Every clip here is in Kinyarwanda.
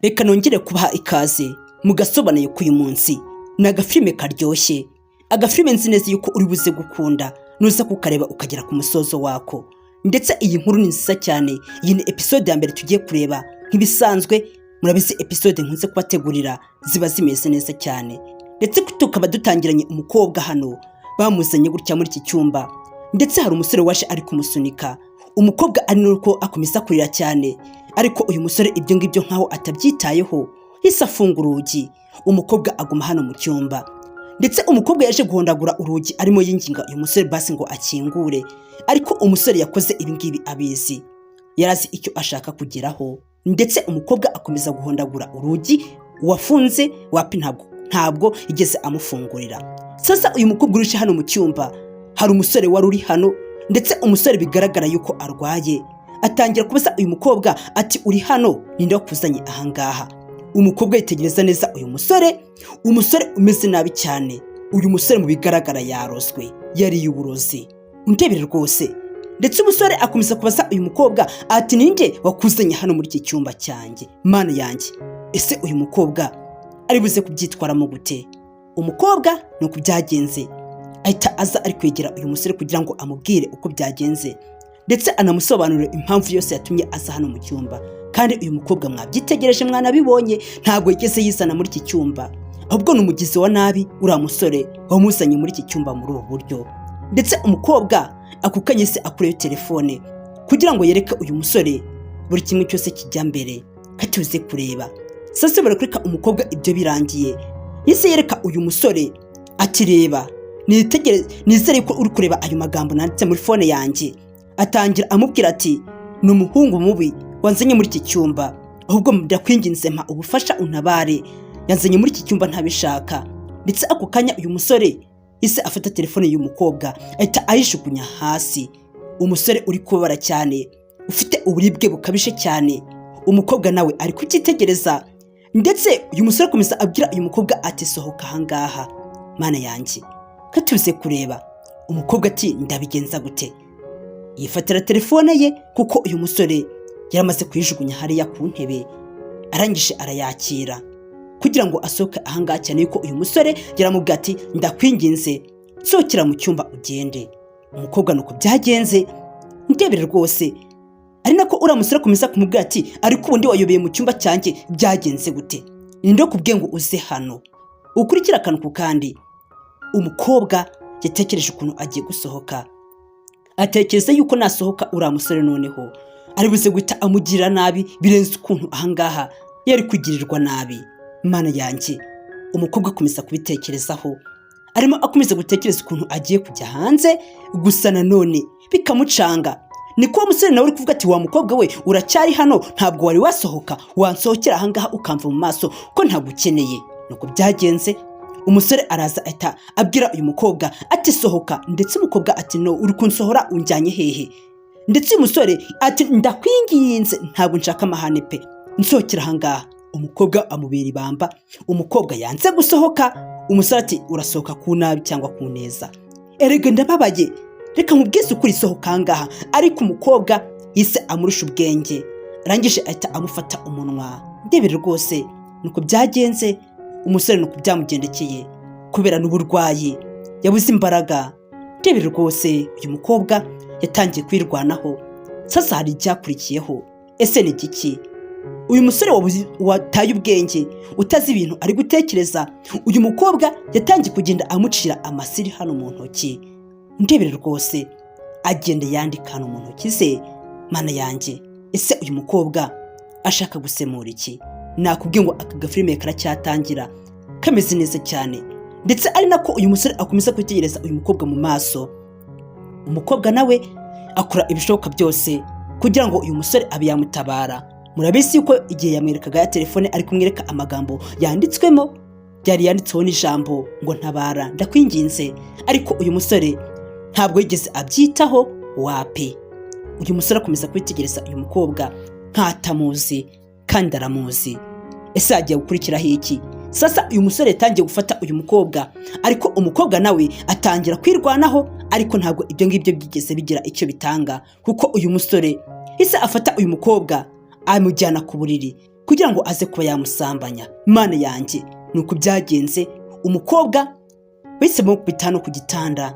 Reka nongere kubaha ikaze mugasobanuye k'uyu munsi. Ni agafilime karyoshye, agafilime nzi neza yuko uri buze gukunda nuza kukareba ukagera ku musozo wako. Ndetse iyi nkuru ni nziza cyane. Iyi ni episode ya mbere tugiye kureba. Nk'ibisanzwe murabizi episode nkunze kubategurira ziba zimeze neza cyane. Ndetse tukaba dutangiranye umukobwa hano bamuzanye gutya muri iki cyumba, ndetse hari umusore waje ari kumusunika. Umukobwa ari nuko akomeza kurira cyane, ariko uyu musore ibyo ngibyo nkaho atabyitayeho. Hise afunga urugi, umukobwa aguma hano mu cyumba. Ndetse umukobwa yaje guhondagura urugi arimo yinginga uyu musore basi ngo akingure, ariko umusore yakoze ibi ngibi abizi, yarazi icyo ashaka kugeraho. Ndetse umukobwa akomeza guhondagura urugi wafunze, wapi ntabwo igeze amufungurira. Sasa uyu mukobwa urushe hano mu cyumba, hari umusore wari uri hano, ndetse umusore bigaragara yuko arwaye. Atangira kubaza uyu mukobwa ati uri hano, ninde wakuzanye ahangaha? Umukobwa yitegereza neza uyu musore, umusore umeze nabi cyane. Uyu musore mu bigaragara yarozwe, yariye uburozi, undebere rwose. Ndetse umusore akomeza kubaza uyu mukobwa ati ninde wakuzanye hano muri iki cyumba cyanjye? Mana yanjye, ese uyu mukobwa ari buze kubyitwaramo gute? Umukobwa nuko byagenze, ahita aza ari kwegera uyu musore kugira ngo amubwire uko byagenze, ndetse anamusobanurira impamvu yose yatumye aza hano mu cyumba. Kandi uyu mukobwa mwabyitegereje, mwanabibonye, ntabwo yigeze yizana muri iki cyumba, ahubwo ni umugizi wa nabi uriya musore wamuzanye muri iki cyumba muri ubu buryo. Ndetse umukobwa akukanye se akureyo telefone kugira ngo yereke uyu musore buri kimwe cyose kijya mbere katuze kureba. Sasa barakureka umukobwa ibyo birangiye, yise yereka uyu musore ati reba, nizere ko uri kureba ayo magambo nanditse muri fone yanjye. Atangira amubwira ati ni umuhungu mubi wanzanye muri iki cyumba, ahubwo ndakwinginze mpa ubufasha untabare, yanzanye muri iki cyumba ntabishaka. Ndetse ako kanya uyu musore yise afata telefone y'umukobwa ahita ayishukunya hasi. Umusore uri kubabara cyane, ufite uburibwe bukabije cyane. Umukobwa nawe ari kucyitegereza, ndetse uyu musore akomeza abwira uyu mukobwa ati sohoka ahangaha. Mana yanjye, katuze kureba. Umukobwa ati ndabigenza gute? Yifatira telefone ye kuko uyu musore yaramaze kuyijugunya hariya ku ntebe, arangije arayakira kugira ngo asohoke ahangaha, cyane yuko uyu musore yaramubwiye ati ndakwinginze sohokera mu cyumba ugende. Umukobwa nuko byagenze, ndebere rwose. Ari nako uriya musore akomeza kumubwira ati ariko ubundi wayobeye mu cyumba cyanjye byagenze gute? Ninde wakubwiye ngo uze hano? Ukurikira akantu ku kandi. Umukobwa yatekereje ukuntu agiye gusohoka, atekereza yuko nasohoka uriya musore noneho ari buze guhita amugirira nabi birenze ukuntu ahangaha yari kugirirwa nabi. Mana yanjye, umukobwa akomeza kubitekerezaho, arimo akomeza gutekereza ukuntu agiye kujya hanze, gusa nanone bikamucanga. Niko umusore nawe uri kuvuga ati wa mukobwa we uracyari hano, ntabwo wari wasohoka, wansohokera ahangaha ukamva mu maso ko ntagukeneye. Nuko byagenze, umusore araza ahita abwira uyu mukobwa ati sohoka. Ndetse umukobwa ati no, uri kunsohora unjyanye hehe? Ndetse uyu musore ati ndakwinginze, ntabwo nshaka amahane pe, nsohokera ahangaha. Umukobwa amubera ibamba, umukobwa yanze gusohoka. Umusore ati urasohoka ku nabi cyangwa ku neza? Erega ndababaye, reka nkubwize ukuri, sohoka ahangaha. Ariko umukobwa yise amurusha ubwenge, arangije ahita amufata umunwa. Ndebere rwose, nuko byagenze. Umusore nuko byamugendekeye kubera n'uburwayi, yabuze imbaraga. Ndebere rwose, uyu mukobwa yatangiye kwirwanaho. Sasa hari icyakurikiyeho. Ese ni igiki? Uyu musore wataye ubwenge, utazi ibintu ari gutekereza, uyu mukobwa yatangiye kugenda amucira amasiri hano mu ntoki. Ndebere rwose, agenda yandika hano mu ntoki ze. Mana yanjye, ese uyu mukobwa ashaka gusemura iki? Nakubwiye ngo aka gafilime karacyatangira, kameze neza cyane. Ndetse ari nako uyu musore akomeza kwitegereza uyu mukobwa mu maso. Umukobwa nawe akora ibishoboka byose kugira ngo uyu musore abe yamutabara. Murabizi yuko igihe yamwerekaga ya telefone ari kumwereka amagambo yanditswemo, yari yanditseho n'ijambo ngo ntabara, ndakwinginze. Ariko uyu musore ntabwo yigeze abyitaho, wape. Uyu musore akomeza kwitegereza uyu mukobwa nk'atamuzi kandi aramuzi. Ese agiye gukurikiraho iki? Sasa uyu musore yatangiye gufata uyu mukobwa, ariko umukobwa nawe atangira kwirwanaho. Ariko ntabwo ibyo ngibyo byigeze bigira icyo bitanga, kuko uyu musore ise afata uyu mukobwa amujyana ku buriri kugira ngo aze kuba yamusambanya. Mana yanjye, nuko byagenze. Umukobwa bahisemo kubita hano ku gitanda.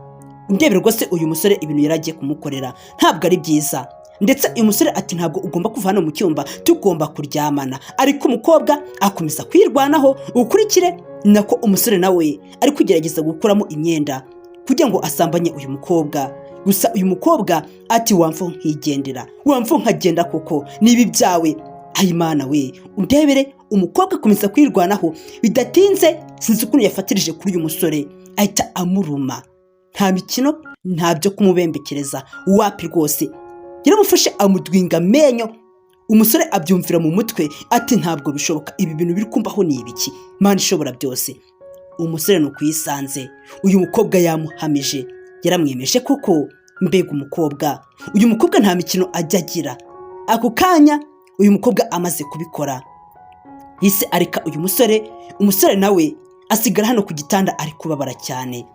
Ndebere rwose uyu musore ibintu yaragiye kumukorera ntabwo ari byiza, ndetse uyu musore ati ntabwo ugomba kuva hano mu cyumba, tugomba kuryamana. Ariko umukobwa akomeza kwirwanaho. Ukurikire nako umusore nawe ari kugerageza gukuramo imyenda kugira ngo asambanye uyu mukobwa. Gusa uyu mukobwa ati wamfo nkigendera, wamfo nkagenda koko nibi byawe. Ayimana we, undebere umukobwa akomeza kwirwanaho. Bidatinze sinzi ukuntu yafatirije kuri uyu musore ahita amuruma. Nta mikino, nta byo kumubembekereza, wapi rwose. Yaramufashe amudwinga amenyo. Umusore abyumvira mu mutwe ati ntabwo bishoboka, ibi bintu biri kumbaho ni ibiki? Mana ishobora byose. Umusore no kuyisanze uyu mukobwa yamuhamije, yaramwemeje koko. Mbega umukobwa, uyu mukobwa nta mikino ajya agira. Ako kanya uyu mukobwa amaze kubikora yise arika uyu musore. Umusore nawe asigara hano ku gitanda ari kubabara cyane.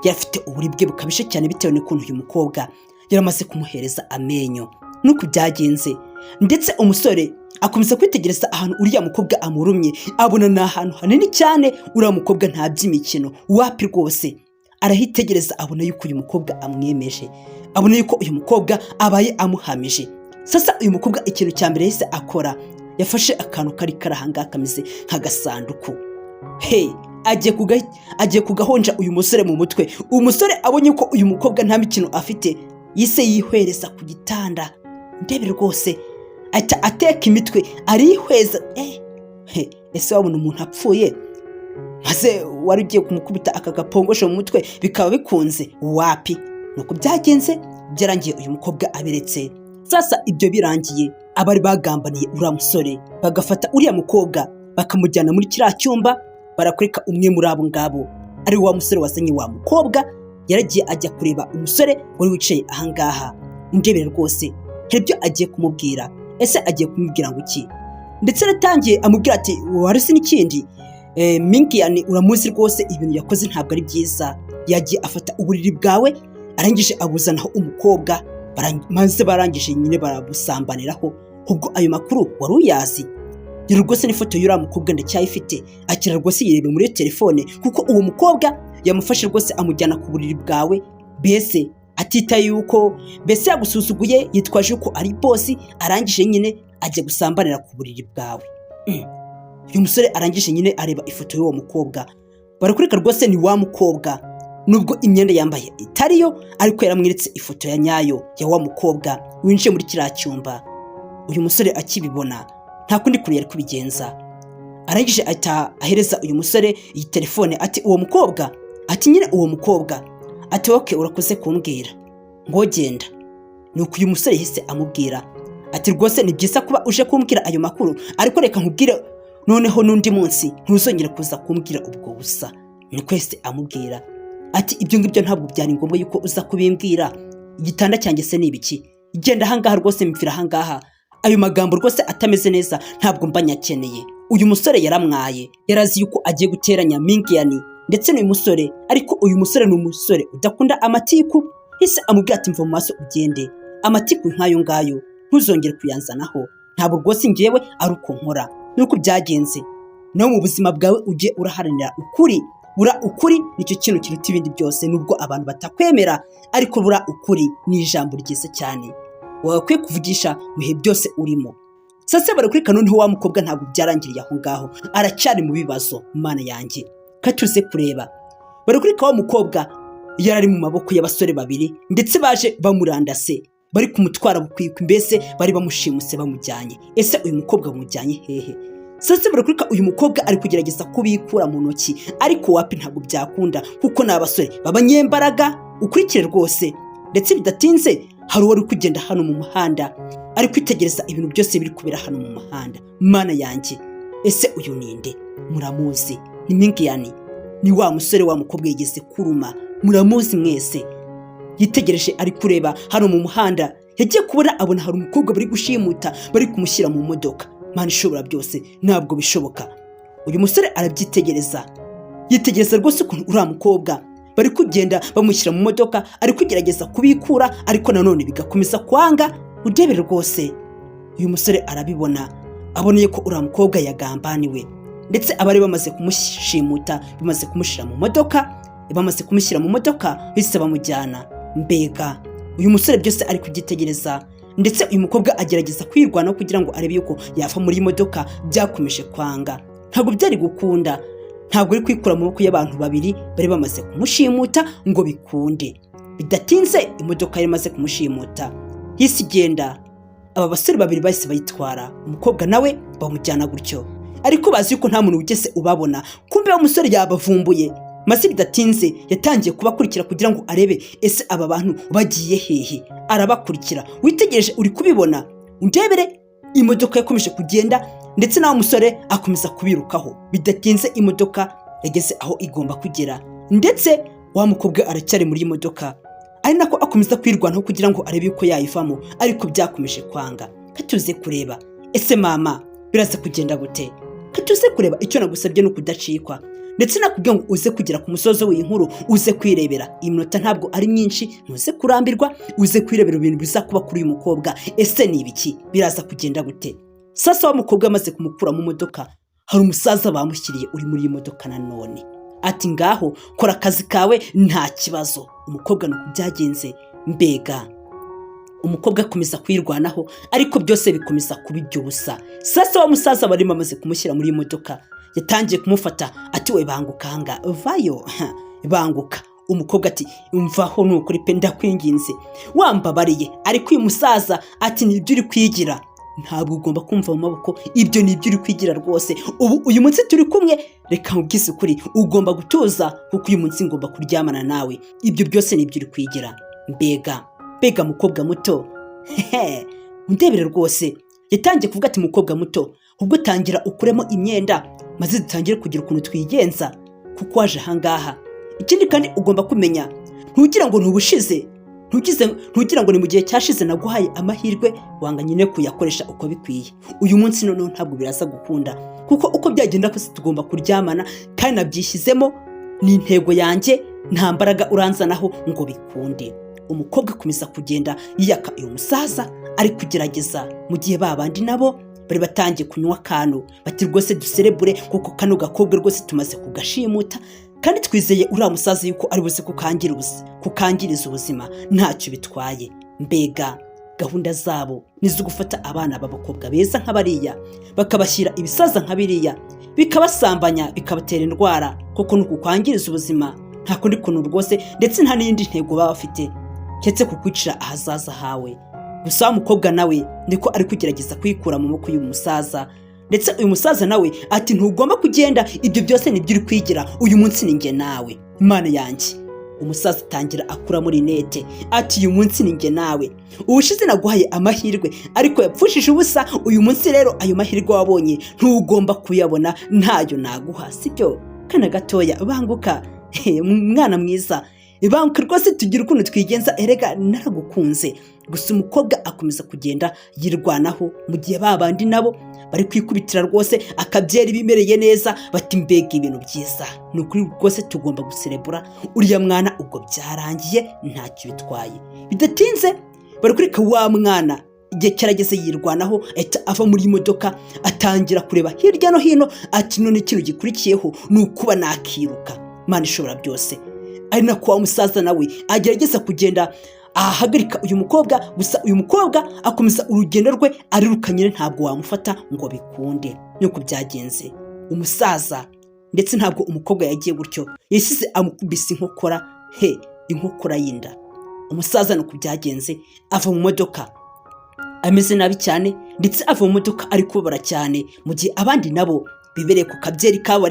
Yarafite uburibwe bukabije cyane bitewe n'ukuntu uyu mukobwa yaramaze kumuhereza amenyo. Nuko byagenze, ndetse umusore akomeza kwitegereza ahantu uriya mukobwa amurumye. Abona ni ahantu hanini cyane, uriya mukobwa nta by'imikino, wapi rwose. Arahitegereza abona yuko uyu mukobwa amwemeje, abona yuko uyu mukobwa abaye amuhamije. Sasa uyu mukobwa ikintu cya mbere yahise akora, yafashe akantu kari karahanga kameze nk'agasanduku. Agiye kugahonja uyu musore mu mutwe. Umusore abonye ko uyu mukobwa nta mikino afite, yise yihwereza ku gitanda. Ndebe rwose ahita ateka imitwe arihweza. Ese wabona umuntu apfuye maze wari ugiye kumukubita aka gapongosho mu mutwe bikaba bikunze? Wapi. Nuko byagenze, byarangiye uyu mukobwa abiretse. Sasa ibyo birangiye, abari bagambaniye uriya musore bagafata uriya mukobwa bakamujyana muri kiriya cyumba. Barakureka umwe muri abo ngabo ari wa musore wazanye wa mukobwa. Yaragiye ajya kureba umusore wari wicaye ahangaha. Ndebere rwose hari ibyo agiye kumubwira. Ese agiye kumubwira ngo iki? Ndetse natangiye amubwira ati warisi n'ikindi, Minkiani uramuzi rwose, ibintu yakoze ntabwo ari byiza. Yagiye afata uburiri bwawe arangije abuzanaho umukobwa, maze barangije nyine barabusambaniraho. Ubwo ayo makuru wari uyazi? Yari rwose n'ifoto y'uriya mukobwa ndacyayifite. Akira rwose yirebe muri telefone, kuko uwo mukobwa yamufashe rwose amujyana ku buriri bwawe. Bese atitaye yuko bese yagusuzuguye, yitwaje yuko ari bosi, arangije nyine ajya gusambanira ku buriri bwawe. Uyu musore arangije nyine areba ifoto y'uwo mukobwa. Barakureka rwose ni wa mukobwa, nubwo imyenda yambaye itariyo, ariko yaramweretse ifoto ya nyayo ya wa mukobwa winjiye muri kiriya cyumba. Uyu musore akibibona nta kundi kuntu yari kubigenza. Arangije ahita ahereza uyu musore iyi telefone ati uwo mukobwa, ati nyine uwo mukobwa, ati okay urakoze kumbwira ngo genda. Nuko uyu musore yahise amubwira ati rwose ni byiza kuba uje kumbwira ayo makuru, ariko reka nkubwire noneho n'undi munsi ntuzongere kuza kumbwira ubwo busa. Niko yahise amubwira ati ibyo ngibyo ntabwo byari ngombwa yuko uza kubimbwira. Igitanda cyanjye se ni ibiki? Genda ahangaha rwose, mpfira ahangaha. Ayo magambo rwose atameze neza ntabwo mba nyakeneye. Uyu musore yaramwaye, yarazi yuko agiye guteranya Minkiani ndetse n'uyu musore, ariko uyu musore ni umusore udakunda amatiku. Hise amubwira ati mva mu maso ugende, amatiku nk'ayo ngayo ntuzongere kuyanzanaho, ntabwo rwose ngewe ari uko nkora. Nuko byagenze, nawe mu buzima bwawe ujye uraharanira ukuri. Bura ukuri nicyo kintu kiruta ibindi byose, nubwo abantu batakwemera, ariko bura ukuri ni ijambo ryiza cyane wagakwiye kuvugisha mu bihe byose urimo. Sasa barakureka noneho wa mukobwa ntabwo byarangiriye aho ngaho, aracyari mu bibazo. Mana yanjye, katuze kureba. Barakureka wa mukobwa yarari mu maboko y'abasore babiri, ndetse baje bamurandase, bari kumutwara bukwikwi, mbese bari bamushimuse bamujyanye. Ese uyu mukobwa bamujyanye hehe? Sasa barakureka uyu mukobwa ari kugerageza kubikura mu ntoki, ariko wapi ntabwo byakunda, kuko n'abasore babanyembaraga. Ukurikire rwose, ndetse bidatinze hari uwari kugenda hano mu muhanda ari kwitegereza ibintu byose biri kubera hano mu muhanda. Mana yanjye, ese uyu ninde? Muramuzi? Ni Minkiani, ni wa musore wa mukobwa yigeze kuruma. Muramuzi mwese? Yitegereje ari kureba hano mu muhanda, yagiye kubona abona hari umukobwa bari gushimuta, bari kumushyira mu modoka. Mana ishobora byose, ntabwo bishoboka. Uyu musore arabyitegereza, yitegereza rwose ukuntu uriya mukobwa bari kugenda bamushyira mu modoka, ari kugerageza kubikura, ariko nanone bigakomeza kwanga. Udebere rwose uyu musore arabibona, aboneye ko uriya mukobwa yagambaniwe, ndetse abari bamaze kumushimuta, bamaze kumushyira mu modoka, bise bamujyana. Mbega uyu musore byose ari kubyitegereza, ndetse uyu mukobwa agerageza kwirwanaho kugira ngo arebe yuko yava muri modoka. Byakomeje kwanga, ntabwo byari gukunda, ntabwo ari kwikura mu maboko y'abantu babiri bari bamaze kumushimuta ngo bikunde. Bidatinze imodoka yari imaze kumushimuta hisi igenda. Aba basore babiri bahise bayitwara, umukobwa nawe bamujyana gutyo, ariko bazi yuko nta muntu ugeze ubabona. Kumbe wa musore yabavumbuye, maze bidatinze yatangiye kubakurikira kugira ngo arebe ese aba bantu bagiye hehe. Arabakurikira, witegereje uri kubibona, undebere. Imodoka yakomeje kugenda, ndetse nawe musore akomeza kubirukaho. Bidatinze imodoka yageze aho igomba kugera, ndetse wa mukobwa aracyari muri modoka, ari nako akomeza kwirwanaho kugira ngo arebe yuko yayivamo, ariko byakomeje kwanga. Katuze kureba ese mama biraza kugenda gute, katuze kureba. Icyo nagusabye ni ukudacikwa, ndetse nakubwiye ngo uze kugera ku musozo w'inkuru, uze kwirebera. Iminota ntabwo ari myinshi, ntuze kurambirwa, uze kwirebera ibintu bizakuba kuri uyu mukobwa. Ese ni ibiki, biraza kugenda gute? Sasa wa mukobwa amaze kumukura mu modoka, hari umusaza bamushyiriye uri muri iyi modoka nanone. Ati ngaho kora akazi kawe nta kibazo. Umukobwa nuko byagenze. Mbega umukobwa akomeza kwirwanaho, ariko byose bikomeza kuba iby'ubusa. Sasa wa musaza barimo amaze kumushyira muri iyi modoka, yatangiye kumufata ati we banguka hanga vayo banguka. Umukobwa ati umvaho nukuri pe ndakwinginze wambabariye. Ariko uyu musaza ati nibyo uri kwigira, ntabwo ugomba kumva mu maboko, ibyo nibyo uri kwigira rwose. Ubu uyu munsi turi kumwe, reka nkubwise ukuri, ugomba gutuza kuko uyu munsi ngomba kuryamana nawe. Ibyo byose nibyo uri kwigira. Mbega mukobwa muto, undebere rwose. Yatangiye kuvuga ati mukobwa muto, ubwo tangira ukuremo imyenda maze dutangire kugira ukuntu twigenza, kuko waje ahangaha. Ikindi kandi ugomba kumenya, ntugira ngo ntubushize, ntugira ngo ni mu gihe cyashize naguhaye amahirwe wanga nyine kuyakoresha uko bikwiye. Uyu munsi noneho ntabwo biraza gukunda, kuko uko byagenda kose tugomba kuryamana, kandi nabyishyizemo, ni intego yanjye, nta mbaraga uranzanaho ngo bikunde. Umukobwa akomeza kugenda yiyaka uyu musaza, ari kugerageza, mu gihe babandi nabo bari batangiye kunywa akantu, bati rwose duserebure kuko kano gakobwa rwose tumaze kugashimuta, kandi twizeye uriya musaza yuko ari buze kukangiriza ubuzima, ntacyo bitwaye. Mbega gahunda zabo nizo gufata abana b'abakobwa beza nk'abariya, bakabashyira ibisaza nk'abiriya, bikabasambanya, bikabatera indwara, kuko nuko kwangiriza ubuzima, nta kundi kuntu rwose, ndetse nta n'indi ntego baba bafite ketse kukwicira ahazaza hawe. Gusa umukobwa nawe niko ari kugerageza kwikura mu maboko y'uyu musaza, ndetse uyu musaza nawe ati ntugomba kugenda, ibyo byose nibyo uri kwigira, uyu munsi ni njye nawe, Imana yanjye. Umusaza atangira akura muri nete, ati uyu munsi ni njye nawe, ubushize naguhaye amahirwe ariko yapfushije ubusa. Uyu munsi rero ayo mahirwe wabonye ntugomba kuyabona, ntayo naguha, sibyo? Kana gatoya banguka, mwana mwiza, banguka rwose tugira ukuntu twigenza, erega naragukunze. Gusa umukobwa akomeza kugenda yirwanaho, mu gihe babandi nabo bari kwikubitira rwose akabyera bimereye neza, bati mbega ibintu byiza, ni ukuri rwose tugomba guserebura uriya mwana, ubwo byarangiye ntacyo bitwaye. Bidatinze bari kureka wa mwana, igihe cyarageze yirwanaho, ahita ava muri modoka, atangira kureba hirya no hino, ati none ikintu gikurikiyeho ni ukuba nakiruka. Mana ishobora byose. Ari nako wa musaza nawe agerageza kugenda ahagarika uyu mukobwa, gusa uyu mukobwa akomeza urugendo rwe ariruka, nyine ntabwo wamufata ngo bikunde. Nuko byagenze umusaza, ndetse ntabwo umukobwa yagiye gutyo, yasize amukubise inkokora, inkokora y'inda. Umusaza nuko byagenze, ava mu modoka ameze nabi cyane, ndetse ava mu modoka ari kubabara cyane, mu gihe abandi nabo bibereye ku kabyeri kabo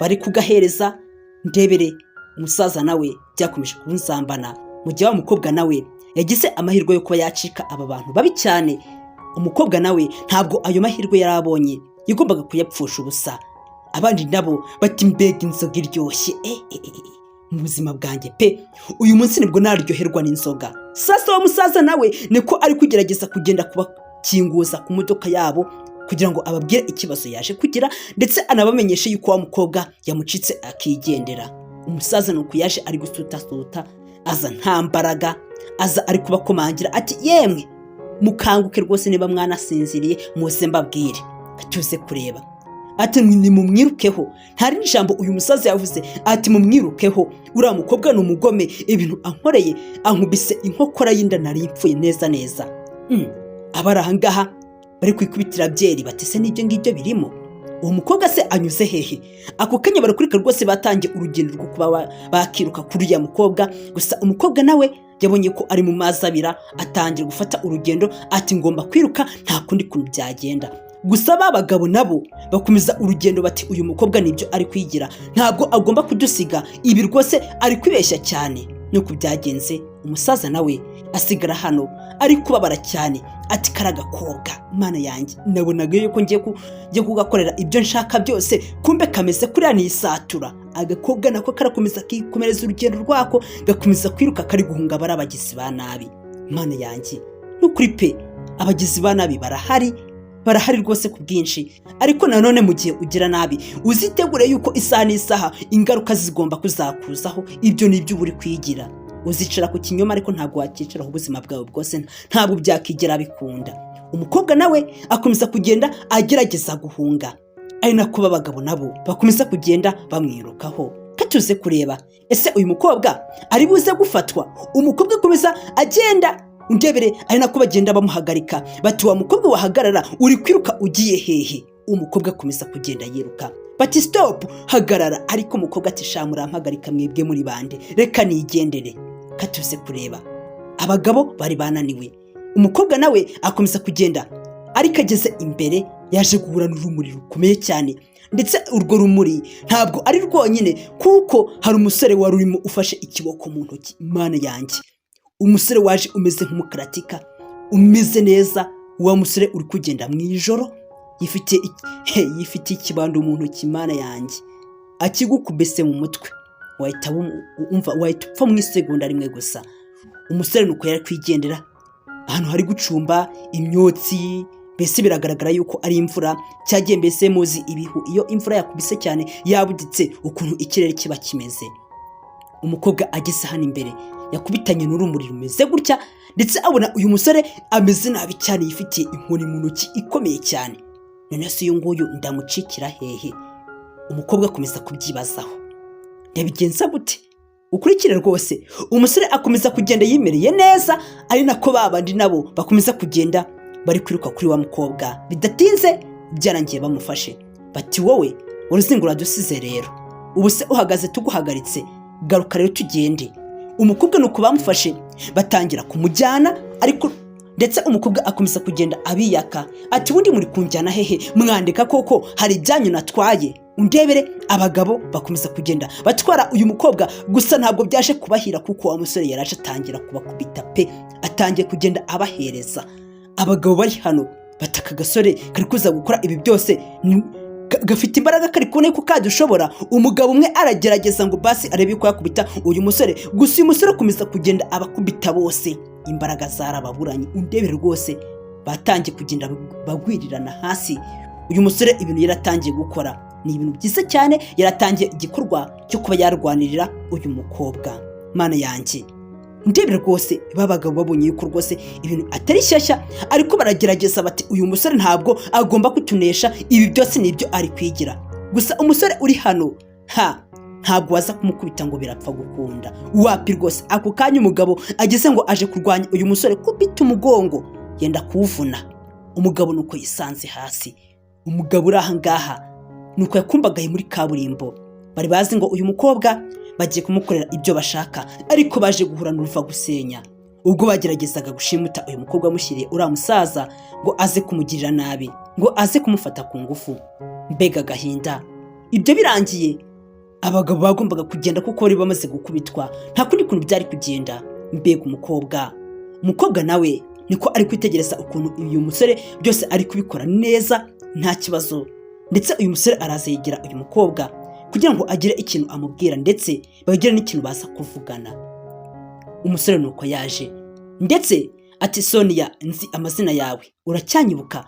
bari kugahereza. Ndebere umusaza nawe byakomeje kunzambana, mu gihe wa mukobwa nawe yagize amahirwe yo kuba yacika aba bantu babi cyane. Umukobwa nawe ntabwo ayo mahirwe yarabonye, yagombaga kuyapfusha ubusa. Abandi nabo bati mbega inzoga iryoshye, mu buzima bwanjye pe, uyu munsi nibwo naryoherwa n'inzoga. Sasa wa musaza nawe niko ari kugerageza kugenda kubakinguza ku modoka yabo, kugira ngo ababwire ikibazo yaje kugira, ndetse anabamenyeshe yuko wa mukobwa yamucitse akigendera. Umusaza nuko yaje ari gusuta, aza nta mbaraga, aza ari kubakomangira ati yemwe mukanguke rwose, niba mwanasinziriye muze mbabwire. Tuze kureba ati ni mumwirukeho. nta rindi jambo uyu musaza yavuze, ati mumwirukeho, uriya mukobwa ni umugome, ibintu ankoreye, ankubise inkokora y'inda nari mpfuye neza neza. abari ahangaha bari kwikubitira byeri bati se n'ibyo ngibyo birimo, uwo mukobwa se anyuze hehe? ako kanya barakurika rwose, batangiye urugendo rwo kuba bakiruka kuri uriya mukobwa. gusa umukobwa nawe yabonye ko ari mu mazi abira, atangira gufata urugendo, ati ngomba kwiruka, nta kundi kuntu byagenda. gusa babagabo nabo bakomeza urugendo, bati uyu mukobwa nibyo ari kwigira, ntabwo agomba kudusiga, ibi rwose ari kwibeshya cyane. nuko byagenze, umusaza nawe asigara hano ari kubabara cyane, ati karagakobwa, mana yanjye, nabonaga yuko ngiye kugakorera ibyo nshaka byose, kumbe kameze kuriya nisatura. agakobwa nako karakomeza kikomereza urugendo rwako, gakomeza kwiruka kari guhunga bari abagizi ba nabi. mana yanjye, nukuri pe, abagizi ba nabi barahari rwose ku bwinshi, ariko nanone mu gihe ugira nabi uzitegure yuko isaha n'isaha ingaruka zigomba kuzakuzaho. ibyo ni ibyo uri kwigira, uzicara ku kinyoma ariko ntabwo wakicaraho ubuzima bwawe bwose, ntabwo byakigera bikunda. umukobwa nawe akomeza kugenda agerageza guhunga, ari nako babagabo nabo bakomeza kugenda bamwirukaho. katuze kureba ese uyu mukobwa ari buze gufatwa. umukobwa akomeza agenda, undebere, ari nako bagenda bamuhagarika, bati wa mukobwa wahagarara, uri kwiruka ugiye hehe? umukobwa akomeza kugenda yiruka, bati stop, hagarara. ariko umukobwa ati sha murampagarika mwebwe muri bande, reka nigendere. katuze kureba abagabo bari bananiwe, umukobwa nawe akomeza kugenda, ariko ageze imbere yaje guhura n'urumuri rukomeye cyane, ndetse urwo rumuri ntabwo ari rwonyine, kuko hari umusore wari urimo ufashe ikiboko mu ntoki. mana yanjye, umusore waje umeze nk'umukaratika, umeze neza. wa musore uri kugenda mu ijoro, yifitiye ikibando mu ntoki. mana yanjye, akigukubise mu mutwe wahita upfa mu isegonda rimwe gusa. umusore nuko yari kwigendera, ahantu hari gucumba imyotsi, mbese biragaragara yuko ari imvura. cyagiye mbese muzi ibihu, iyo imvura yakubise cyane yabuditse ukuntu ikirere kiba kimeze. umukobwa ageze hano imbere yakubitanye n'urumuri rumeze gutya, ndetse abona uyu musore ameze nabi cyane, yifitiye inkoni mu ntoki ikomeye cyane. none se uyu nguyu ndamucikira hehe? umukobwa akomeza kubyibazaho, yabigenza gute? ukurikire rwose, umusore akomeza kugenda yimereye neza, ari nako babandi nabo bakomeza kugenda bari kwiruka kuri wa mukobwa. bidatinze byarangiye bamufashe, bati wowe uruzingo uradusize rero, ubu se uhagaze tuguhagaritse, garuka rero tugende. umukobwa nuko bamufashe batangira kumujyana, ariko ndetse umukobwa akomeza kugenda abiyaka, ati ubundi muri kunjyana hehe? mwandika koko hari ibyanyu natwaye? undebere. abagabo bakomeza kugenda batwara uyu mukobwa, gusa ntabwo byaje kubahira, kuko wa musore yaraje atangira kubakubita pe, atangiye kugenda abahereza. abagabo bari hano bataka agasore kari kuza gukora ibi byose, gafite imbaraga, kari kubona ko kadushobora. umugabo umwe aragerageza ngo basi arebe ko yakubita uyu musore, gusa uyu musore akomeza kugenda abakubita bose, imbaraga zarababuranye. undebere rwose, batangiye kugenda bagwirirana hasi. uyu musore ibintu yaratangiye gukora ni ibintu byiza cyane, yaratangiye igikorwa cyo kuba yarwanirira uyu mukobwa. mana yanjye, ndebere rwose, babagabo babonye yuko rwose ibintu atari shyashya, ariko baragerageza bati uyu musore ntabwo agomba kutunesha, ibi byose nibyo ari kwigira. gusa umusore uri hano ntabwo waza kumukubita ngo birapfa gukunda, wapi rwose. ako kanya umugabo ageze ngo aje kurwanya uyu musore, kubita umugongo yenda kuwuvuna. umugabo nuko yisanze hasi. umugabo uri ahangaha nuko yakumbagaye muri kaburimbo, bari bazi ngo uyu mukobwa bagiye kumukorera ibyo bashaka, ariko baje guhura n'uruva gusenya. ubwo bageragezaga gushimuta uyu mukobwa amushyiriye uriya musaza ngo aze kumugirira nabi, ngo aze kumufata ku ngufu. mbega agahinda. ibyo birangiye, abagabo bagombaga kugenda kuko bari bamaze gukubitwa, nta kundi kuntu byari kugenda. mbega umukobwa nawe niko ari kwitegereza ukuntu uyu musore byose ari kubikora neza nta kibazo, ndetse uyu musore araza yegera uyu mukobwa kugira ngo agire ikintu amubwira, ndetse bagire n'ikintu baza kuvugana. umusore nuko yaje, ndetse ati Sonia, nzi amazina yawe, uracyanyibuka?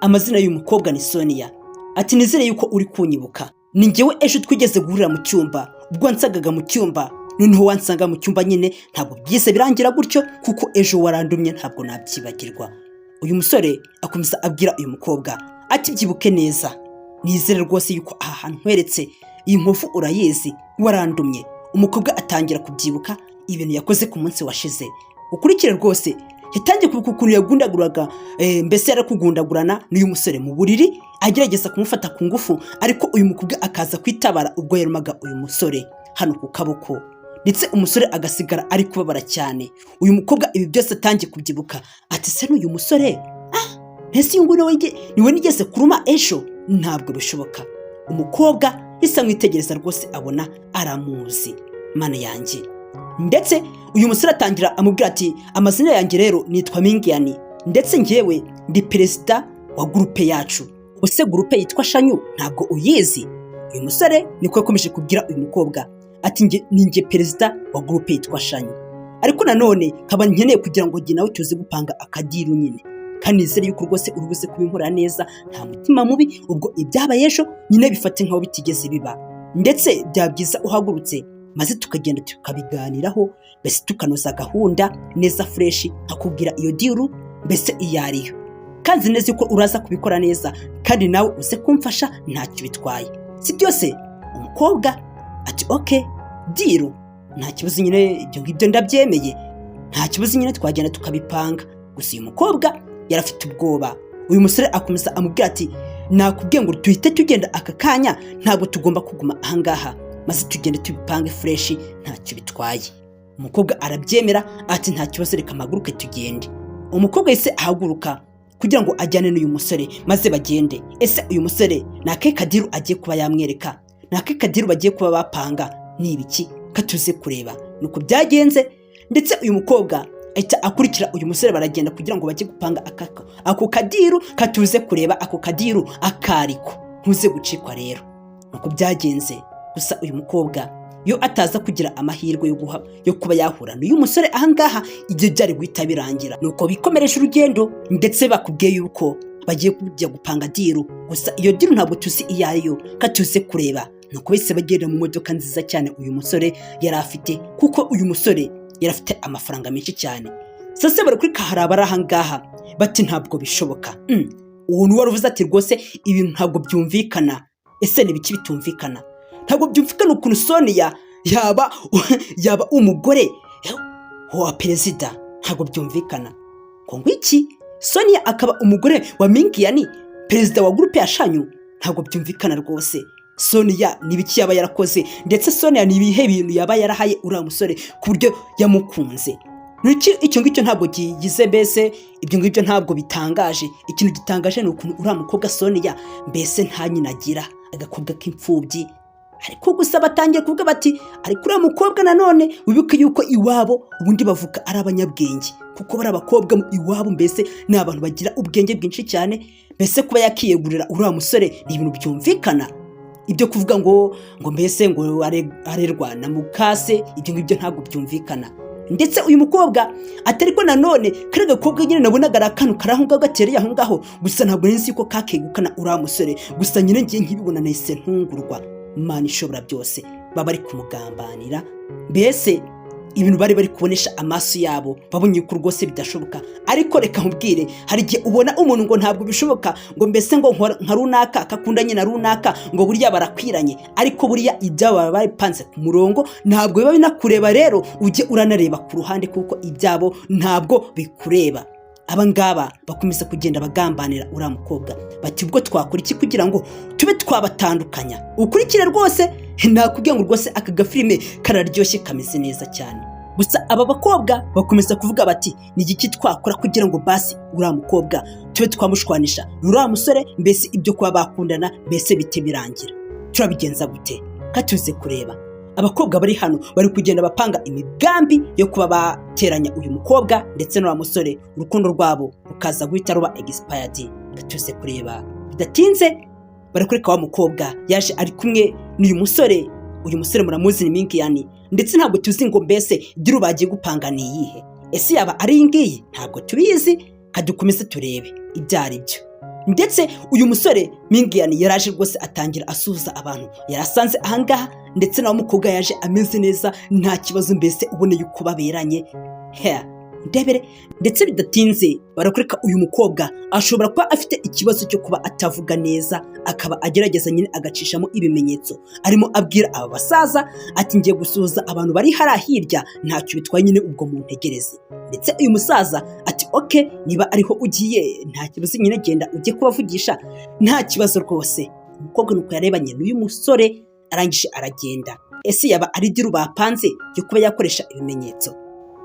amazina y'uyu mukobwa ni Sonia. ati nizere yuko uri kunyibuka, ni njyewe ejo twigeze guhurira mu cyumba, ubwo nsagaga mu cyumba noneho wansanga mu cyumba nyine ntabwo byise birangira gutyo kuko ejo warandumye ntabwo nabyibagirwa. Uyu musore akomeza abwira uyu mukobwa ati byibuke neza, nizere rwose yuko aha hantu nkweretse iyi nkovu urayizi, warandumye. Umukobwa atangira kubyibuka ibintu yakoze ku munsi washize. Ukurikire rwose yatangiye kubibuka ukuntu yagundaguraga mbese yarakugundagurana n'uyu musore mu buriri agerageza kumufata ku ngufu, ariko uyu mukobwa akaza kwitabara ubwo yarumaga uyu musore hano ku kaboko, ndetse umusore agasigara ari kubabara cyane. Uyu mukobwa ibi byose atangiye kubyibuka ati se n'uyu musore ntese uyu nguyu niwe nigeze kuruma ejo? Ntabwo bishoboka. Umukobwa isa mwitegereza rwose abona aramuzi, mana yanjye. Ndetse uyu musore atangira amubwira ati amazina yanjye rero nitwa Mingiani, ndetse njyewe ndi perezida wa gurupe yacu. Use gurupe yitwa Shanyu ntabwo uyizi? Uyu musore niko yakomeje kubwira uyu mukobwa ati ninjye perezida wa gurupe yitwa Shanyu, ariko nanone nkaba nkeneye kugira ngo njye nawe tuze gupanga akadiru nyine, kandi nizere yuko rwose uri buze kubinkora neza nta mutima mubi. Ubwo ibyabaye ejo nyine bifate nkaho bitigeze biba, ndetse byabyiza uhagurutse maze tukagenda tukabiganiraho, mbese tukanoza gahunda neza freshi, nkakubwira iyo diru mbese iyo ariyo, kandi neza yuko uraza kubikora neza kandi nawe uze kumfasha ntacyo bitwaye, si byose? Umukobwa ati okay diru, nta kibazo nyine, ibyo ngibyo ndabyemeye, nta kibazo nyine, twagenda tukabipanga. Gusa uyu mukobwa yarafite ubwoba. Uyu musore akomeza amubwira ati nakubwiye ngo duhite tugenda aka kanya, ntabwo tugomba kuguma ahangaha, maze tugende tubipange freshi ntacyo bitwaye. Umukobwa arabyemera ati nta kibazo, reka mpaguruke tugende. Umukobwa yise ahaguruka kugira ngo ajyane n'uyu musore maze bagende. Ese uyu musore nake kadiru agiye kuba yamwereka, nake kadiru bagiye kuba bapanga ni ibiki? Katuze kureba. Nuko byagenze, ndetse uyu mukobwa ahita akurikira uyu musore, baragenda kugira ngo bajye gupanga ako kadiru. Katuze kureba ako kadiru akariko, ntuze gucikwa rero. Nuko byagenze. Gusa uyu mukobwa yo ataza kugira amahirwe yo kuba yahura n'uyu musore ahangaha, ibyo byari guhita birangira. Nuko bikomereje urugendo, ndetse bakubwiye yuko bagiye kujya gupanga diru. Gusa iyo diru ntabwo tuzi iyo ariyo, katuze kureba. Nuko bese bagenda mu modoka nziza cyane uyu musore yari afite, kuko uyu musore yari afite amafaranga menshi cyane. Sasa bari kuri kaharabara ahangaha bati ntabwo bishoboka. Uwo ni waruvuze ati rwose ibintu ntabwo byumvikana. Ese ni biki bitumvikana? Ntabwo byumvikana ukuntu Sonia yaba umugore wa perezida. Ntabwo byumvikana. Ko ngwiki Sonia akaba umugore wa Mingiani, perezida wa gurupe ya Shanyu? Ntabwo byumvikana rwose. Sonia ni biki yaba yarakoze, ndetse Sonia ni ibihe bintu yaba yarahaye uriya musore ku buryo yamukunze? Icyo ngicyo ntabwo gize, mbese ibyo ngibyo ntabwo bitangaje. Ikintu gitangaje ni ukuntu uriya mukobwa Sonia mbese nta nyina agira, agakobwa k'imfubyi. Ariko gusa batangiye kuvuga bati ariko uriya mukobwa nanone wibuke yuko iwabo ubundi bavuga ari abanyabwenge, kuko bari abakobwa iwabo mbese ni abantu bagira ubwenge bwinshi cyane. Mbese kuba yakiyegurira uriya musore ni ibintu byumvikana. Ibyo kuvuga ngo mbese ngo arerwa na mukase, ibyo ngibyo ntabwo byumvikana. Ndetse uyu mukobwa atari ko nanone kare gakobwa nyine nabonaga ari akantu karahunga gatereye aho ngaho, gusa ntabwo nzi ko kakegukana uriya musore. Gusa nyine ngiye nkibibona nahise ntungurwa. Imana ishobora byose baba bari kumugambanira, mbese ibintu bari kubonesha amaso yabo babonye ko rwose bidashoboka. Ariko reka nkubwire, hari igihe ubona umuntu ngo ntabwo bishoboka, ngo mbese ngo nka runaka kakundanye na runaka, ngo buriya barakwiranye, ariko buriya ibyabo baba baripanze ku murongo, ntabwo biba binakureba. Rero ujye uranareba ku ruhande, kuko ibyabo ntabwo bikureba. Aba ngaba bakomeza kugenda bagambanira uriya mukobwa, bati ubwo twakora iki kugira ngo tube twabatandukanya? Ukurikire rwose, nakubwiye ngo rwose aka gafilime kararyoshye, kameze neza cyane. Gusa aba bakobwa bakomeza kuvuga bati ni igiki twakora kugira ngo basi uriya mukobwa tube twamushwanisha uriya musore, mbese ibyo kuba bakundana mbese bite birangira? Turabigenza gute? Katuze kureba. Abakobwa bari hano bari kugenda bapanga imigambi yo kuba bateranya uyu mukobwa ndetse n'uwa musore, urukundo rwabo rukaza guhita ruba expired. Katuze kureba. Bidatinze bari kureka wa mukobwa yaje ari kumwe n'uyu musore. Uyu musore muramuzi ni Mingiani, ndetse ntabwo tuzi ngo mbese diru bagiye gupanga ni iyihe. Ese yaba ari ngiyi? Ntabwo tubizi. Kadukomeze turebe ibyo ari byo. ndetse uyu musore Mingiyani yaraje rwose atangira asuhuza abantu yarasanze ahangaha, ndetse nawe umukobwa yaje ameze neza nta kibazo, mbese uboneye uko baberanye ndebere. Ndetse bidatinze barakwereka uyu mukobwa ashobora kuba afite ikibazo cyo kuba atavuga neza, akaba agerageza nyine agacishamo ibimenyetso arimo abwira aba basaza ati ngiye gusuhuza abantu bari hariya hirya, ntacyo bitwaye nyine ubwo muntegereze. Ndetse uyu musaza ati oke, niba ariho ugiye nta kibazo nyine genda ujye kubavugisha, nta kibazo rwose. Umukobwa nuko yarebanye n'uyu musore arangije aragenda. Ese yaba ari diru bapanze yo kuba yakoresha ibimenyetso?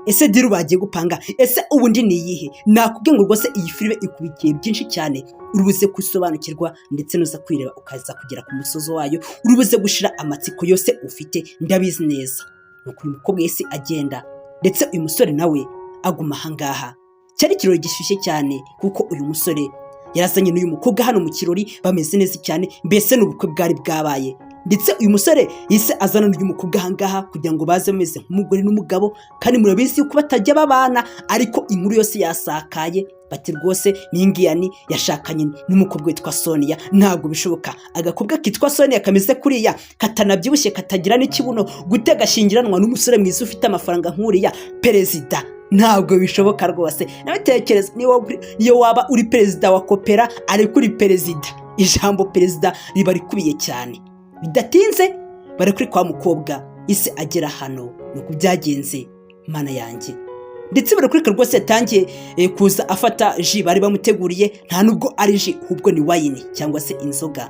Ese diru bagiye gupanga? Ese ubundi ni iyihe? Nakubwiye ngo rwose iyi filime ikubikiye byinshi cyane, urubuze kusobanukirwa ndetse nuza kwireba ukaza kugera ku musozo wayo, urubuze gushira amatsiko yose ufite, ndabizi neza. Nuko uyu mukobwa yese agenda, ndetse uyu musore nawe aguma ahangaha. Cyari ikirori gishyushye cyane kuko uyu musore yarazanye n'uyu mukobwa hano mu kirori bameze neza cyane, mbese n'ubukwe bwari bwabaye. Ndetse uyu musore yise azana n'uyu mukobwa ahangaha kugira ngo baze bameze nk'umugore n'umugabo, kandi murabizi yuko batajya babana, ariko inkuru yose yasakaye bati rwose Mingiyani yashakanye n'umukobwa witwa Sonia. Ntabwo bishoboka, agakobwa kitwa Sonia kameze kuriya, katanabyibushye, katagira n'ikibuno, gute gashyingiranwa n'umusore mwiza ufite amafaranga nk'uriya perezida? Ntabwo bishoboka rwose. Nawe tekereza niyo waba uri perezida wa kopera ariko uri perezida, ijambo perezida riba rikubiye cyane. Bidatinze barakuri kwa mukobwa ise agera hano, nuko byagenze mana yanjye. Ndetse barakurika rwose yatangiye kuza afata ji bari bamuteguriye, nta nubwo ari ji ahubwo ni wayini cyangwa se inzoga.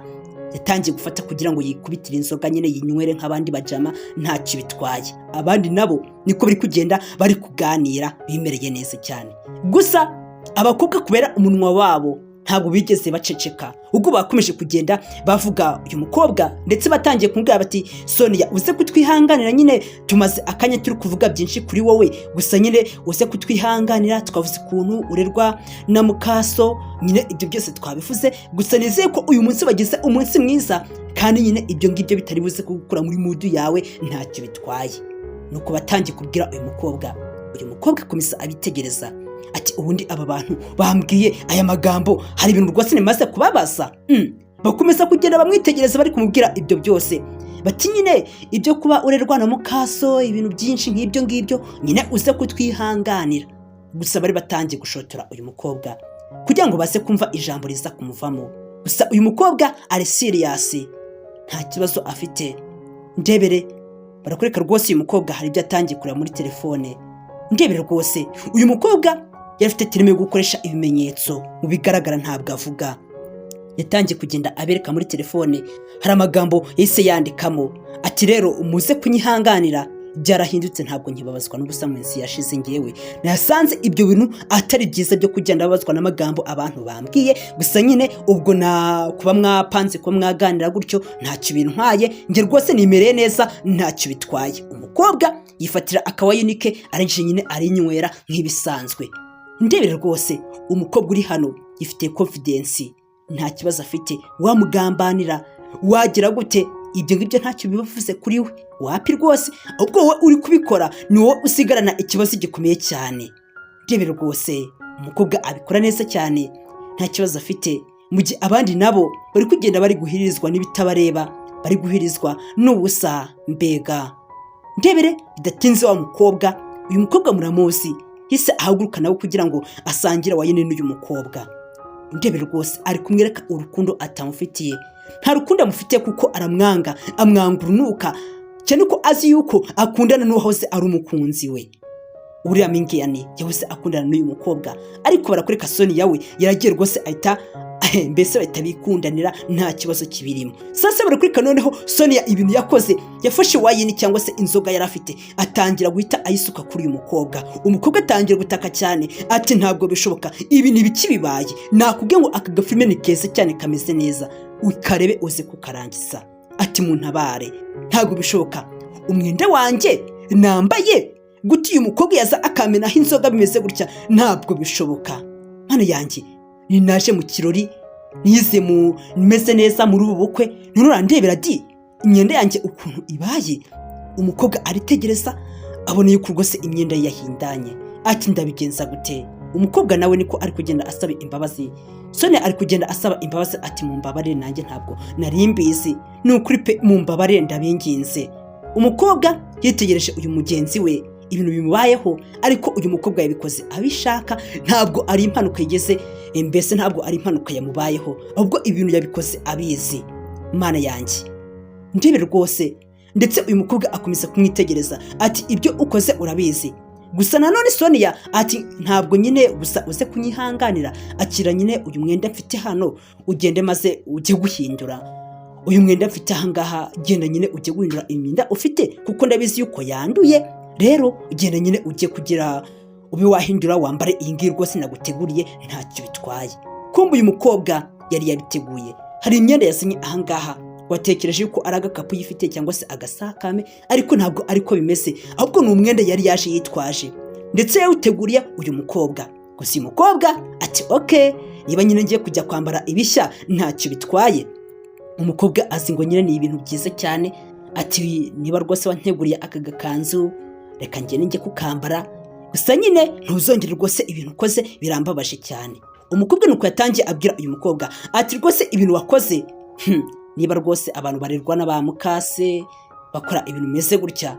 Yatangiye gufata kugira ngo yikubitire inzoga nyine yinywere nk'abandi bajama, ntacyo bitwaye. Abandi nabo niko bari kugenda bari kuganira bimereye neza cyane. Gusa abakobwa kubera umunwa wabo ntabwo bigeze baceceka, ubwo bakomeje kugenda bavuga uyu mukobwa, ndetse batangiye kumubwira bati Sonia uze kutwihanganira, nyine tumaze akanya turi kuvuga byinshi kuri wowe, gusa nyine uze kutwihanganira, twavuze ukuntu urerwa na mukaso, nyine ibyo byose twabivuze, gusa nizeye ko uyu munsi bagize umunsi mwiza, kandi nyine ibyo ngibyo bitari buze kugukura muri mudu yawe, ntacyo bitwaye. Nuko batangiye kubwira uyu mukobwa akomeza abitegereza ati ubundi aba bantu bambwiye aya magambo, hari ibintu rwose nimaze kubabaza. Bakomeza kugenda bamwitegereza bari kumubwira ibyo byose, bati nyine ibyo kuba urerwa na mukaso, ibintu byinshi nk'ibyo ngibyo, nyine uze kutwihanganira. Gusa bari batangiye gushotora uyu mukobwa kugira ngo baze kumva ijambo riza kumuvamo. Gusa uyu mukobwa ari serious, nta kibazo afite. Ndebere barakureka rwose uyu mukobwa hari ibyo atangiye kureba muri telefone. Ndebere rwose uyu mukobwa yarafite tirime yo gukoresha ibimenyetso, mu bigaragara ntabwo avuga. Yatangiye kugenda abereka muri telefone, hari amagambo yise yandikamo ati rero umuze kunyihanganira, byarahindutse ntabwo nkibabazwa n'ubusa mu isi yashize. Ngewe nasanze ibyo bintu atari byiza byo kugenda babazwa n'amagambo abantu bambwiye, gusa nyine ubwo na kuba mwapanze ko mwaganira gutyo ntacyo bintwaye, nge rwose nimereye neza, ntacyo bitwaye. Umukobwa yifatira akawayini ke arangije nyine arinywera nk'ibisanzwe. Ndebere rwose umukobwa uri hano yifite confidence, nta kibazo afite, wamugambanira wagira gute, ibyo ngibyo ntacyo bibavuze kuri we, wapi rwose, ubwo wowe uri kubikora ni wowe usigarana ikibazo gikomeye cyane. Ndebere rwose umukobwa abikora neza cyane, nta kibazo afite, mu gihe abandi nabo bari kugenda bari guhirizwa n'ibitabareba, bari guhirizwa n'ubusa. Mbega ndebere bidatinze wa mukobwa, uyu mukobwa muramuzi, hise ahaguruka nawe kugira ngo asangire wayine n'uyu mukobwa. Ndebere rwose ari kumwereka urukundo atamufitiye, nta rukundo amufitiye kuko aramwanga, amwanga urunuka cyane ko azi yuko akundana n'uwahoze ari umukunzi we. Uriya Mingiyani yahose akundana n'uyu mukobwa, ariko barakureka Sonia we yaragiye rwose ahita mbese bahita bikundanira, nta kibazo kibirimo. Sasa barakurika noneho Sonia ibintu yakoze, yafashe wayini cyangwa se inzoga yari afite, atangira guhita ayisuka kuri uyu mukobwa. Umukobwa atangira gutaka cyane ati ntabwo bishoboka, ibi ni biki bibaye, nakubwiye ngo aka gafilme ni keza cyane kameze neza, ukarebe uze kukarangiza. Ati muntabare, ntabwo bishoboka, umwenda wanjye nambaye guti uyu mukobwa yaza akamenaho inzoga bimeze gutya, ntabwo bishoboka. Hano yanjye ni naje mu kirori, nize meze neza muri ubu bukwe, nturandebera di imyenda yanjye ukuntu ibaye. Umukobwa aritegereza abona yuko rwose imyenda yahindanye, ati ndabigenza gute? umukobwa nawe niko ari kugenda asaba imbabazi. Sonia ari kugenda asaba imbabazi ati mumbabarire nanjye ntabwo nari mbizi, ni ukuri pe mumbabarire ndabinginze. Umukobwa yitegereje uyu mugenzi we ibintu bimubayeho, ariko uyu mukobwa yabikoze abishaka, ntabwo ari impanuka yigeze, mbese ntabwo ari impanuka yamubayeho, ahubwo ibintu yabikoze abizi. Mana yanjye ndebe rwose. Ndetse uyu mukobwa akomeza kumwitegereza ati ibyo ukoze urabizi. Gusa nanone Sonia ati ntabwo nyine gusa uze kunyihanganira, akira nyine uyu mwenda mfite hano ugende maze ujye guhindura. Uyu mwenda mfite ahangaha genda nyine ujye guhindura imyenda ufite, kuko ndabizi yuko yanduye. Rero genda nyine ujye kugira ube wahindura wambare iyi ngiyi rwose naguteguriye, ntacyo bitwaye. Kumbe uyu mukobwa yari yabiteguye. Hari imyenda yasinye ahangaha, watekereje yuko ari agakapu yifite cyangwa se agasakame, ariko ntabwo ariko bimeze, ahubwo ni umwenda yari yaje yitwaje, ndetse yawuteguriye uyu mukobwa. Gusa uyu mukobwa ati okay, niba nyine ngiye kujya kwambara ibishya ntacyo bitwaye. Umukobwa azi ngo nyine ni ibintu byiza cyane, ati niba rwose wanteguriye aka gakanzu reka njye njye kukambara, gusa nyine ntuzongere rwose ibintu ukoze birambabaje cyane. Umukobwa nuko yatangiye abwira uyu mukobwa ati rwose ibintu wakoze niba rwose abantu barirwa n'abamukase bakora ibintu meze gutya,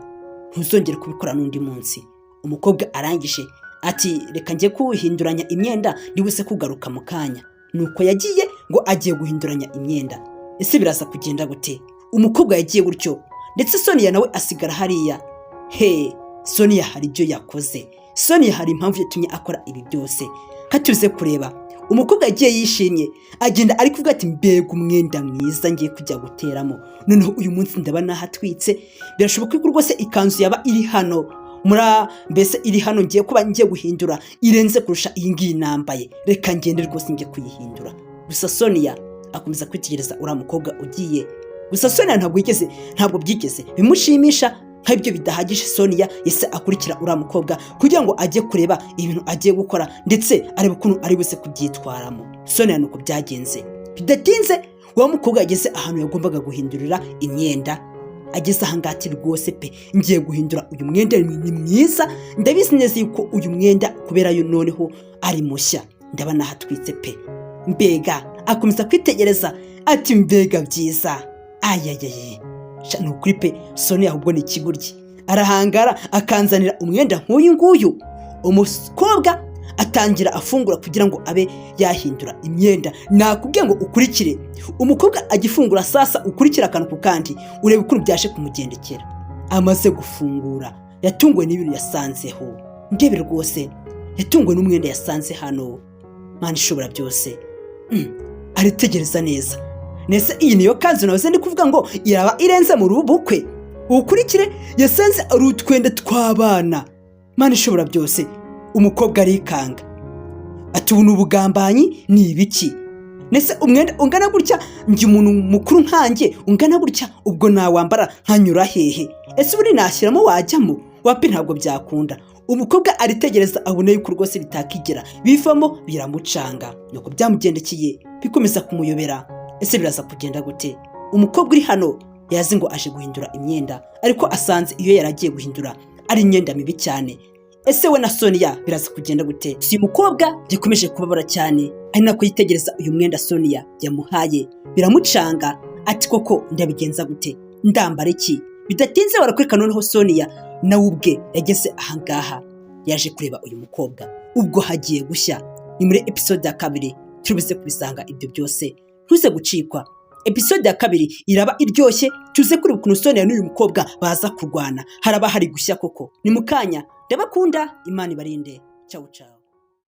ntuzongere kubikora n'undi munsi. Umukobwa arangije ati reka njye kuhinduranya imyenda nibuze kugaruka mu kanya. Nuko yagiye ngo agiye guhinduranya imyenda. Ese biraza kugenda gute? Umukobwa yagiye gutyo, ndetse Sonia nawe asigara hariya. Sonia hari ibyo yakoze, Sonia hari impamvu yatumye akora ibi byose. Katuze kureba umukobwa yagiye yishimye, agenda ari kuvuga ati mbega umwenda mwiza ngiye kujya guteramo, noneho uyu munsi ndaba nahatwitse. Birashoboka ko rwose ikanzu yaba iri hano mbese iri hano ngiye kuba ngiye guhindura irenze kurusha iyi ngiyi nambaye, reka ngende rwose ngiye kuyihindura. Gusa Sonia akomeza kwitegereza uriya mukobwa ugiye. Gusa Sonia ntabwo byigeze bimushimisha, nk'ibyo bidahagije Sonia yese akurikira uriya mukobwa kugira ngo ajye kureba ibintu agiye gukora, ndetse arebe ukuntu ari buse kubyitwaramo. Sonia nuko byagenze. Bidatinze wa mukobwa yageze ahantu yagombaga guhindurira imyenda. Ageze ahangati rwose pe ngiye guhindura uyu mwenda, ni mwiza, ndabizi neza yuko uyu mwenda kubera yo noneho ari mushya ndaba nahatwitse pe. Mbega akomeza kwitegereza ati mbega byiza. Ayayaye nukuri pe Sonia ahubwo ni ikiguryi, arahangara akanzanira umwenda nk'uyu nguyu. Umukobwa atangira afungura kugira ngo abe yahindura imyenda. Nakubwiye ngo ukurikire umukobwa agifungura, sasa ukurikira akantu ku kandi urebe ukuntu byaje kumugendekera. Amaze gufungura yatunguwe n'ibintu yasanzeho. Ndebe rwose yatunguwe n'umwenda yasanze hano. Mana ishobora byose. Aritegereza neza. Nese iyi niyo kanzu nawe ndi kuvuga ngo iraba irenze mu rubukwe. Ukurikire yasanze ari utwenda tw'abana. Mana ishobora byose. Umukobwa arikanga ati ubu n'ubugambanyi ni ibiki? Nese umwenda ungana gutya, njye umuntu mukuru nkanjye ungana gutya, ubwo nawambara nkanyura hehe? Ese buri nashyiramo wajyamo? Wapi ntabwo byakunda. Umukobwa aritegereza abone yuko rwose bitakigera bivamo, biramucanga. Nuko byamugendekeye bikomeza kumuyobera. Ese biraza kugenda gute? Umukobwa uri hano yazi ngo aje guhindura imyenda, ariko asanze iyo yaragiye guhindura ari imyenda mibi cyane. Ese we na Sonia biraza kugenda gute? Si umukobwa yakomeje kubabara cyane, ari nako yitegereza uyu mwenda Sonia yamuhaye. Biramucanga ati koko ndabigenza gute? Ndambara iki? Bidatinze barakwereka noneho Sonia nawe ubwe yageze ahangaha, yaje kureba uyu mukobwa. Ubwo hagiye gushya. Ni muri episode ya 2 turubize kubisanga ibyo byose. Ntuze gucikwa. Episode ya 2 iraba iryoshye, tuze kuri ukuntu Sonia n'uyu mukobwa baza kurwana. Haraba hari gushya koko. Ni mukanya. Ndabakunda, Imana ibarinde. Ciao ciao.